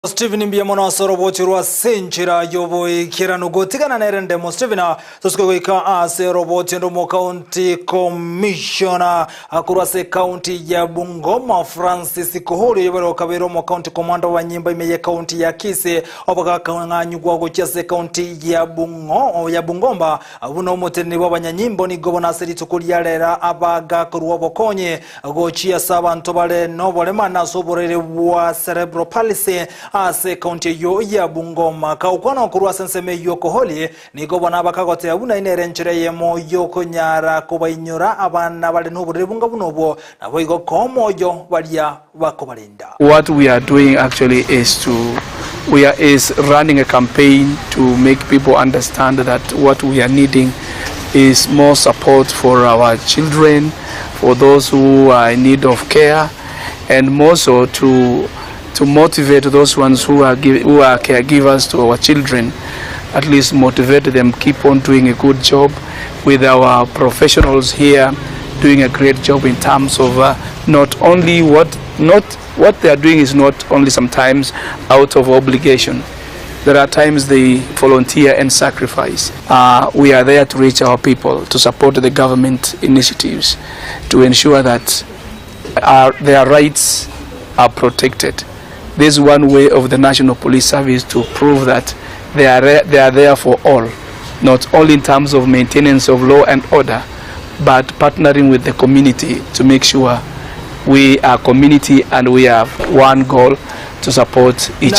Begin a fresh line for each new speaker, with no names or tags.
Steven Mbiamono soroboti rwa senchira yoboy kirano gotigana nerende mo Steven soskoika ase roboti ndo mo county commissioner akurwa se county ya Bungoma Francis Kooli yobero kabero mo county commander wa nyimba imeye county ya Kise obaka kanganyugwa gochase county ya Bungoma abuno moteni wabanyanyimbo ni governor seri tukulyalera abaga kurwa bokonye gochia sabantu bale nobolemana soborere wa cerebral palsy ase county yo ya Bungoma kaukwana kurwa senseme yo Kooli niko bana bakagote abuna inerenchire yemo yo konyara kubainyura abana bale n'uburire bunga bunobo nabo igo komo yo balia bakobalinda.
What we are doing actually is running a campaign to make people understand that what we are needing is more support for our children, for those who are in need of care, and more so to motivate those ones who are caregivers to our children, at least motivate them, keep on doing a good job with our professionals here, doing a great job in terms of not what they are doing is not only sometimes out of obligation. There are times they volunteer and sacrifice. We are there to reach our people, to support the government initiatives, to ensure that their rights are protected. This is one way of the National Police Service to prove that they are there for all, not only in terms of maintenance of law and order, but partnering with the community to make sure we are community and we have one goal to support each other.